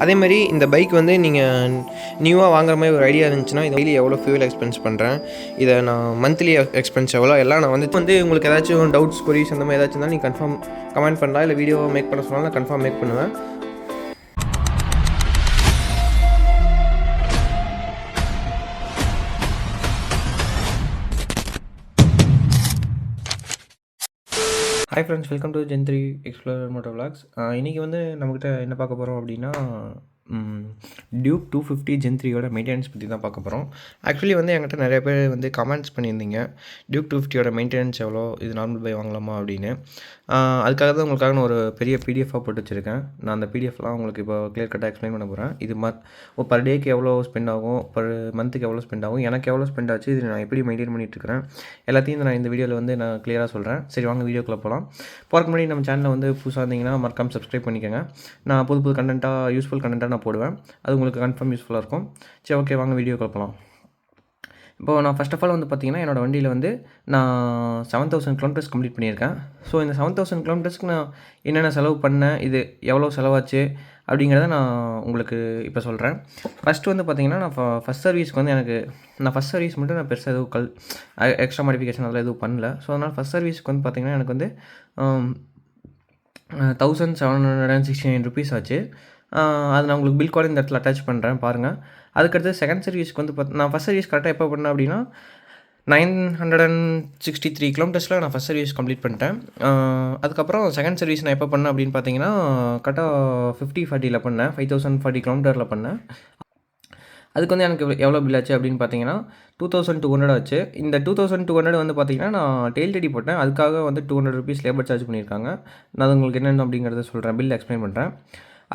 அதேமாதிரி இந்த பைக் வந்து நீங்கள் நியூவாக வாங்குற மாதிரி ஒரு ஐடியா இருந்துச்சுன்னா இது டெய்லி எவ்வளோ ஃபியூல் எக்ஸ்பென்ஸ் பண்ணுறேன், இதை நான் மந்த்லி எக்ஸ்பென்ஸ் எவ்வளோ எல்லாம் நான் வந்து உங்களுக்கு ஏதாச்சும் டவுட்ஸ் கொரிஸ் அந்த மாதிரி ஏதாச்சும் இருந்தால் நீங்கள் கன்ஃபார்ம் கமெண்ட் பண்ணலாம், இல்லை வீடியோ மேக் பண்ண சொன்னாலும் நான் கன்ஃபார்ம் மேக் பண்ணுவேன். Hi friends, welcome to gen three explorer moto vlogs. இன்றைக்கி வந்து நம்மக்கிட்ட என்ன பார்க்க போகிறோம் அப்படின்னா டியூக் 250 ஜென்3யோட மெயின்டெனன்ஸ் பற்றி தான் பார்க்க போகிறோம். ஆக்சுவலி வந்து என்கிட்ட நிறைய பேர் வந்து கமெண்ட்ஸ் பண்ணியிருந்தீங்க, டியூக் 250யோட மெயின்டெனன்ஸ் எவ்வளோ, இது நார்மல் பை வாங்கலாமா அப்படின்னு. அதுக்காக தான் உங்களுக்காக நான் ஒரு பெரிய பிடிஎஃபாக போட்டு வச்சுருக்கேன். நான் அந்த பிடிஎஃப்லாம் உங்களுக்கு இப்போ கிளியர் கட்டாக எக்ஸ்பிளைன் பண்ண போகிறேன். இது பர் டேக்கு எவ்வளோ ஸ்பெண்ட் ஆகும், பர் மந்த்துக்கு எவ்வளோ ஸ்பெண்ட் ஆகும், எனக்கு எவ்வளோ ஸ்பெண்ட் ஆச்சு, இது நான் எப்படி மெயின்டைன் பண்ணிகிட்ருக்கிறேன், எல்லாத்தையும் நான் இந்த வீடியோவில் வந்து நான் கிளியராக சொல்கிறேன். சரி, வாங்க வீடியோக்குள்ளே போகலாம். போகிறக்கு முன்னாடி நம்ம சேனலில் வந்து புதுசாக இருந்தீங்கன்னா மறக்காமல் சப்ஸ்கிரைப் பண்ணிக்கோங்க. நான் புது கண்டென்ட்டாக யூஸ்ஃபுல் கண்டென்ட்டாக நான் போடுவேன், அது உங்களுக்கு கன்ஃபார்ம் யூஸ்ஃபுல்லாக இருக்கும். சரி, ஓகே, வாங்க வீடியோக்குள்ளே போகலாம். இப்போது நான் ஃபஸ்ட் ஆஃப் ஆல் வந்து பார்த்திங்கன்னா என்னோடய வண்டியில் வந்து நான் 7000 கிலோமீட்டர்ஸ் கம்ப்ளீட் பண்ணியிருக்கேன். ஸோ இந்த 7000 கிலோமீட்டர்ஸ்க்கு நான் என்னென்ன செலவு பண்ணேன், இது எவ்வளோ செலவாச்சு அப்படிங்கிறத நான் உங்களுக்கு இப்போ சொல்கிறேன். ஃபஸ்ட்டு வந்து பார்த்திங்கன்னா நான் ஃபஸ்ட் சர்வீஸ்க்கு வந்து நான் ஃபஸ்ட் சர்வீஸ் மட்டும் நான் பெருசாக எதுவும் எக்ஸ்ட்ரா மாடிஃபிகேஷன் அதெல்லாம் எதுவும் பண்ணல. ஸோ அதனால் ஃபஸ்ட் சர்வீஸ்க்கு வந்து பார்த்திங்கன்னா எனக்கு வந்து 1769 ருபீஸ் ஆச்சு. அது நான் உங்களுக்கு பில் கூட இந்த இடத்துல அட்டாச் பண்ணுறேன், பாருங்கள். அதுக்கடுத்து செகண்ட் சர்வீஸ்க்கு வந்து நான் ஃபஸ்ட் சர்வீஸ் கரெக்டாக எப்போ பண்ணேன் அப்படின்னா 963 கிலோமீட்டர்ஸில் நான் ஃபஸ்ட் சர்வீஸ் கம்ப்ளீட் பண்ணிட்டேன். அதுக்கப்புறம் செகண்ட் சர்வீஸ் நான் எப்போ பண்ணேன் அப்படின்னு பார்த்தீங்கன்னா கரெக்டாக 50-40 பண்ணேன், 5040 கிலோமீட்டரில் பண்ணேன். அதுக்கு வந்து எனக்கு எவ்வளோ பில் ஆச்சு அப்படின்னு பார்த்தீங்கன்னா 2200 ஆச்சு. இந்த 2200 வந்து பார்த்தீங்கன்னா நான் டெயில் டெடி போட்டேன், அதுக்காக வந்து 200 ருபீஸ் லேபர் சார்ஜ் பண்ணியிருக்காங்க. நான் அது உங்களுக்கு என்னென்ன அப்படிங்கிறத சொல்கிறேன், பில் எக்ஸ்பிளைன் பண்ணுறேன்.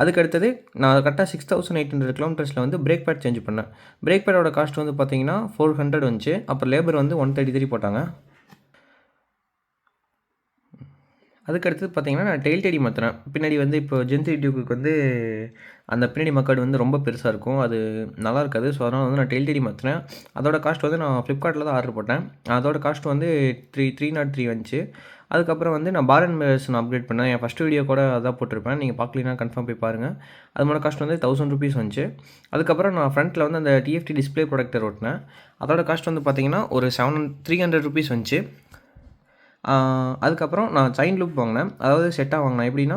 அதுக்கு அடுத்தது நான் கரெக்டாக 6800 கிலோமீட்டர்ஸில் வந்து பிரேக் பேட் சேஞ்ச் பண்ணேன். பிரேக் பேடோட காஸ்ட் வந்து பார்த்தீங்கன்னா 400 வந்துச்சு. அப்புறம் லேபர் வந்து 133 போட்டாங்க. அதுக்கடுத்து பார்த்தீங்கன்னா நான் டெயில் டெடி மாற்றினேன். பின்னாடி வந்து இப்போ ஜென்3 டியூக்கு வந்து அந்த பின்னாடி மக்காடு வந்து ரொம்ப பெருசாக இருக்கும், அது நல்லா இருக்காது. ஸோ அதனால் வந்து நான் டெயில் டெடி மாற்றினேன். அதோட காஸ்ட் வந்து நான் ஃப்ளிப்கார்ட்டில் தான் ஆர்டர் போட்டேன். அதோட காஸ்ட் வந்து 303 வந்துச்சு. அதுக்கப்புறம் வந்து நான் பார் அண்ட் மிரர்ஸ் நான் அப்கிரேட் பண்ணேன். என் ஃபஸ்ட்டு வீடியோ கூட அதான் போட்டிருப்பேன், நீங்கள் பார்க்கலனா கன்ஃபார்ம் போய் பாருங்கள். அதோட காஸ்ட் வந்து 1000 ருபீஸ் வந்துச்சு. அதுக்கப்புறம் நான் ஃப்ரண்ட்டில் வந்து அந்த டிஎஃப்டி டிஸ்பிளே ப்ரொடக்டர் ஓட்டினேன். அதோட காஸ்ட் வந்து பார்த்திங்கன்னா ஒரு 300 ருபீஸ் வந்துச்சு. அதுக்கப்புறம் நான் செயின் லூப் வாங்கினேன், அதாவது செட்டாக வாங்கினேன். எப்படின்னா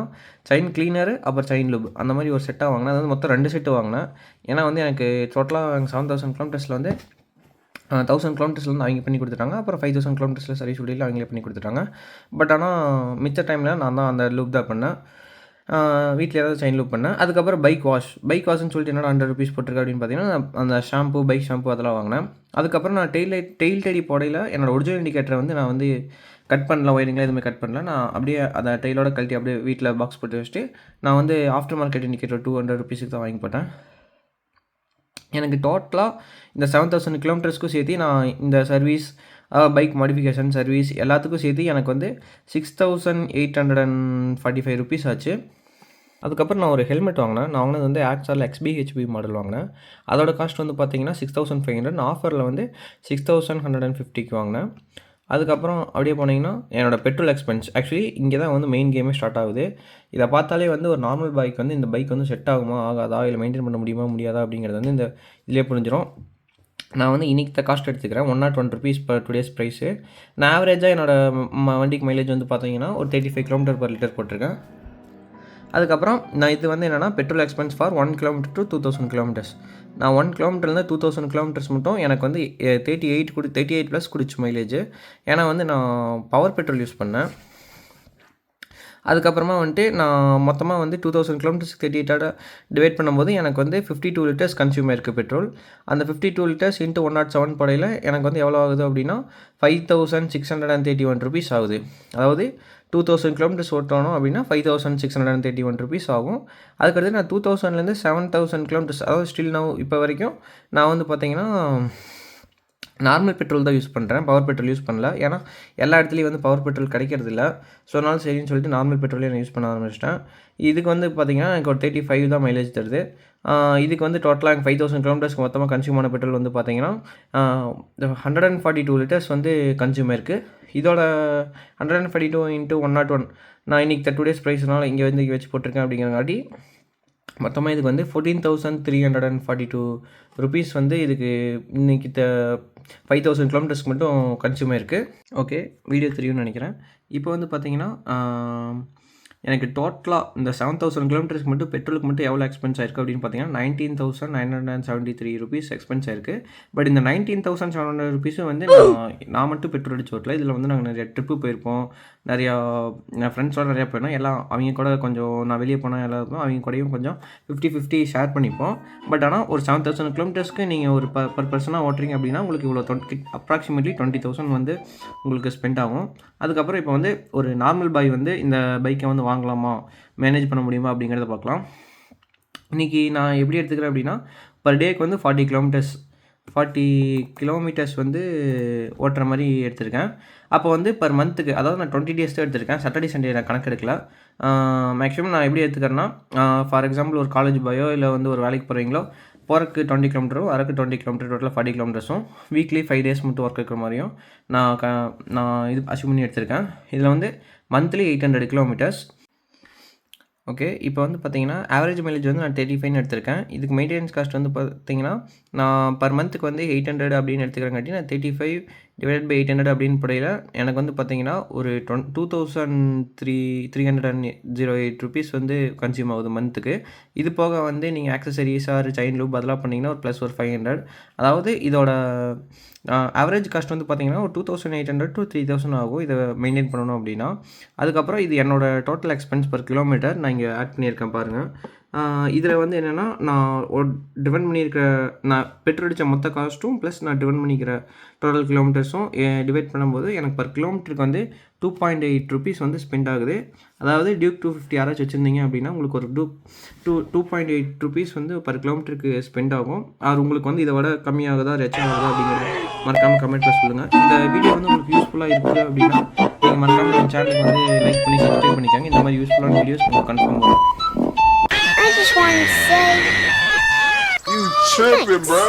செயின் க்ளீனரு அப்புறம் செயின் லூப் அந்த மாதிரி ஒரு செட்டாக வாங்கினேன். அதாவது மொத்தம் 2 செட்டு வாங்கினேன். ஏன்னா வந்து எனக்கு டோட்டலாக 7000 கிலோமீட்டர்ஸில் வந்து 1000 கிலோமீட்டர்ஸில் வந்து அவங்க பண்ணி கொடுத்துட்டாங்க. அப்புறம் 5000 கிலோமீட்டர்ஸில் சர்வீஸ் வீடியோவில் அவங்களே பண்ணி கொடுத்துட்டாங்க. பட் ஆனால் மிச்ச டைமில் நான் தான் அந்த லூப் தான் பண்ணேன். வீட்டில் ஏதாவது செயின் லூப் பண்ணேன். அதுக்கப்புறம் பைக் வாஷ்ன்னு சொல்லிட்டு என்னோட 100 ருபீஸ் போட்டிருக்கு அப்படின்னு பார்த்தீங்கன்னா அந்த ஷாம்பு, பைக் ஷாம்பு அதெல்லாம் வாங்கினேன். அதுக்கப்புறம் நான் டெயில் டெடி போடையில் என்னோடய ஒரிஜினல் இண்டிகேட்டரை வந்து நான் வந்து கட் பண்ணல, ஒயரிங்லாம் எதுவுமே கட் பண்ணல. நான் அப்படியே அந்த டெயிலோட கழட்டி அப்படியே வீட்டில் பாக்ஸ் போட்டு வச்சுட்டு நான் வந்து ஆஃப்டர் மார்க்கெட் இண்டிகேட்டர் 200 ருபீஸுக்கு தான் வாங்கி போட்டேன். எனக்கு டோட்டலாக இந்த 7000 கிலோமீட்டர்ஸ்க்கும் சேர்த்து நான் இந்த சர்வீஸ், பைக் மாடிஃபிகேஷன் சர்வீஸ் எல்லாத்துக்கும் சேர்த்து எனக்கு வந்து 6845 ருபீஸ் ஆச்சு. அதுக்கப்புறம் நான் ஒரு ஹெல்மெட் வாங்கினேன். நான் வாங்கினது வந்து ஆக்ஸால் XBHB மாடல் வாங்கினேன். அதோட காஸ்ட் வந்து பார்த்தீங்கன்னா 6500. ஆஃபரில் வந்து 6150க்கு வாங்கினேன். அதுக்கப்புறம் அப்படியே போனீங்கன்னா என்னோடய பெட்ரோல் எக்ஸ்பென்ஸ். ஆக்சுவலி இங்கே தான் வந்து மெயின் கேமே ஸ்டார்ட் ஆகுது. இதை பார்த்தாலே வந்து ஒரு நார்மல் பைக் வந்து இந்த பைக் வந்து செட் ஆகுமா ஆகாதா, இல்லை மெயின்டைன் பண்ண முடியாதா அப்படிங்கிறது வந்து இந்த இதிலே புரிஞ்சிடும். நான் வந்து இன்றைக்கி காஸ்ட் எடுத்துக்கிறேன், 101 ருபீஸ் பர் 2 டேஸ் ப்ரைஸு. நான் ஆவரேஜாக என்னோடய வண்டிக்கு மைலேஜ் வந்து பார்த்தீங்கன்னா ஒரு 35 கிலோமீட்டர் பர் லிட்டர் போட்டிருக்கேன். அதுக்கப்புறம் நான் இது வந்து என்னென்னா petrol expense for 1 kilometre to 2000 kilometres. நான் 1 கிலோமீட்டர்லேருந்து 2000 கிலோமீட்டர்ஸ் மட்டும் எனக்கு வந்து 38 ப்ளஸ் குடிச்சு மைலேஜ். ஏன்னா வந்து நான் பவர் பெட்ரோல் யூஸ் பண்ணேன். அதுக்கப்புறமா வந்துட்டு நான் மொத்தமாக வந்து 2000 கிலோமீட்டர்ஸ் 38 டிவைட் பண்ணும்போது எனக்கு வந்து 52 லிட்டர்ஸ் கன்சியூம் ஆயிருக்கு பெட்ரோல். அந்த 52 லிட்டர்ஸ் இன்ட்டு 107 படையில் எனக்கு வந்து எவ்வளோ ஆகுது அப்படின்னா 5631 ருபீஸ் ஆகுது. அதாவது 2000 கிலோமீட்டர்ஸ் ஓட்டணும் அப்படின்னா 5631 ருபீஸ் ஆகும். அதுக்கடுத்து நான் 2000லேருந்து 7000 கிலோமீட்டர்ஸ், அதாவது ஸ்டில் நான் இப்போ வரைக்கும் நான் வந்து பார்த்தீங்கன்னா நார்மல் பெட்ரோல் தான் யூஸ் பண்ணுறேன், பவர் பெட்ரோல் யூஸ் பண்ணல. ஏன்னா எல்லா இடத்துலையும் வந்து பவர் பெட்ரோல் கிடைக்கிறது இல்லை. ஸோ அதனால சரின்னு சொல்லிட்டு நார்மல் பெட்ரோலே நான் யூஸ் பண்ண ஆரம்பிச்சிட்டேன். இதுக்கு வந்து பார்த்திங்கன்னா எனக்கு ஒரு 35 தான் மைலேஜ் தருது. இதுக்கு வந்து டோட்டலாக எனக்கு 5000 கிலோமீட்டர்ஸ்க்கு மொத்தமாக கன்சியூம் ஆன பெட்ரோல் வந்து பார்த்திங்கன்னா 142 லிட்டர்ஸ் வந்து கன்சியூம் ஆயிருக்கு. இதோட 142 × 101 நான் இன்றைக்கி 2 டேஸ் ப்ரைஸ்னால இங்கே வந்து வச்சு போட்டிருக்கேன். அப்படிங்கிறங்காட்டி மொத்தமாக இதுக்கு வந்து 14,342 ருபீஸ் வந்து இதுக்கு இன்றைக்கி 5,000 கிலோமீட்டர்ஸ்க்கு மட்டும் கன்சியூம் ஆயிருக்கு. ஓகே, வீடியோ தெரியும்னு நினைக்கிறேன். இப்போ வந்து பார்த்தீங்கன்னா எனக்கு டோட்டலாக இந்த 7,000 கிலோமீட்டர்ஸ்க்கு மட்டும் பெட்ரோலுக்கு மட்டும் எவ்வளோ எக்ஸ்பென்ஸ் ஆயிருக்கு அப்படின்னு பார்த்தீங்கன்னா 19,973 ருபீஸ் எக்ஸ்பென்ஸ் ஆயிருக்கு. பட் இந்த 19,700 ருபீஸும் வந்து நான் மட்டும் பெட்ரோல் அடிச்சு ஓட்டல. இதில் வந்து நாங்கள் நிறைய ட்ரிப்பு போயிருப்போம், நிறையா என் ஃப்ரெண்ட்ஸோட நிறையா போயிருந்தோம். எல்லாம் அவங்க கூட கொஞ்சம் நான் வெளியே போனால் எல்லாம் இருப்போம், அவங்க கூடயும் கொஞ்சம் 50-50 ஷேர் பண்ணிப்போம். பட் ஆனால் ஒரு 7,000 கிலோமீட்டர்ஸ்க்கு நீங்கள் ஒரு பர் பர்சனாக ஓட்டுறீங்க அப்படின்னா உங்களுக்கு இவ்வளோ அப்ராக்சிமேட்லி 20,000 வந்து உங்களுக்கு ஸ்பெண்ட் ஆகும். அதுக்கப்புறம் இப்போ வந்து ஒரு நார்மல் பாய் வந்து இந்த பைக்கை வந்து வாங்கலாமா, மேனேஜ் பண்ண முடியுமா அப்படிங்கிறத பார்க்கலாம். இன்றைக்கி நான் எப்படி எடுத்துக்கிறேன் அப்படின்னா பர் டேக்கு வந்து 40 கிலோமீட்டர்ஸ் வந்து ஓட்டுற மாதிரி எடுத்திருக்கேன். அப்போ வந்து பர் மந்த்துக்கு, அதாவது நான் 20 டேஸ் தான் எடுத்திருக்கேன், சாட்டர்டே சண்டே நான் கணக்கு எடுக்கல. மேக்ஸிமம் நான் எப்படி எடுத்துக்கிறேன்னா ஃபார் எக்ஸாம்பிள் ஒரு காலேஜ் பாயோ இல்லை வந்து ஒரு வேலைக்கு போகிறீங்களோ போகிறக்கு 20 கிலோமீட்டரும் வரக்கு 20 கிலோமீட்டர், டோட்டலாக 40 கிலோமீட்டர்ஸும் வீக்லி 5 டேஸ் மட்டும் ஒர்க் இருக்கிற மாதிரியும் நான் இது அச்சீவ் பண்ணி எடுத்திருக்கேன். இதில் வந்து மந்த்லி 800 கிலோமீட்டர்ஸ். ஓகே, இப்போ வந்து பார்த்தீங்கன்னா ஆவரேஜ் மைலேஜ் வந்து நான் 35 எடுத்திருக்கேன். இதுக்கு மெயின்டெனன்ஸ் காஸ்ட் வந்து பார்த்தீங்கன்னா நான் பர் மந்த்துக்கு வந்து 800 அப்படின்னு எடுத்துக்கிறங்காட்டி நான் 35 டிவைடட் பை 800 அப்படின்னு படையில் எனக்கு வந்து பார்த்தீங்கன்னா ஒரு 2,308 ருபீஸ் வந்து கன்சியூம் ஆகுது மந்த்துக்கு. இது போக வந்து நீங்கள் ஆக்சசரிஸ் ஆர் செயின் லூப் அதெல்லாம் பண்ணிங்கன்னா ஒரு ப்ளஸ் ஒரு 500. அதாவது இதோட ஆவரேஜ் காஸ்ட் வந்து பார்த்தீங்கன்னா ஒரு 2,800 to 3,000 ஆகும் இதை மெயின்டைன் பண்ணணும் அப்படின்னா. அதுக்கப்புறம் இது என்னோடய டோட்டல் எக்ஸ்பென்ஸ் பர் கிலோமீட்டர் நான் இங்கே ஆட் பண்ணியிருக்கேன் பாருங்கள். இதில் வந்து என்னென்னா நான் டிபெண்ட் பண்ணியிருக்கிற நான் பெட்ரோல் அடித்த மொத்த காஸ்ட்டும் ப்ளஸ் நான் டிபெண்ட் பண்ணிக்கிற டோட்டல் கிலோமீட்டர்ஸும் டிவைட் பண்ணும்போது எனக்கு பர் கிலோமீட்டருக்கு வந்து 2.8 ருபீஸ் வந்து ஸ்பெண்ட் ஆகுது. அதாவது டியூக் 250 யாராச்சும் வச்சுருந்தீங்க அப்படின்னா உங்களுக்கு ஒரு 2.8 ருபீஸ் வந்து பர் கிலோமீட்டருக்கு ஸ்பெண்ட் ஆகும். அது உங்களுக்கு வந்து இதை விட கம்மியாகுதா ரெச்சம் ஆகுதா அப்படிங்கிறத மறக்காமல் கமெண்ட்டில் சொல்லுங்கள். இந்த வீடியோ வந்து உங்களுக்கு யூஸ்ஃபுல்லாக இருக்குது அப்படின்னா நீங்கள் மறக்காமல் என் சேனலுக்கு வந்து லைக் பண்ணி சப்ஸ்கிரைப் பண்ணிக்காங்க. இந்த மாதிரி யூஸ்ஃபுல்லான வீடியோஸ் உங்களுக்கு கன்ஃபார்ம் வரும். I just want to say, You tripping, bro.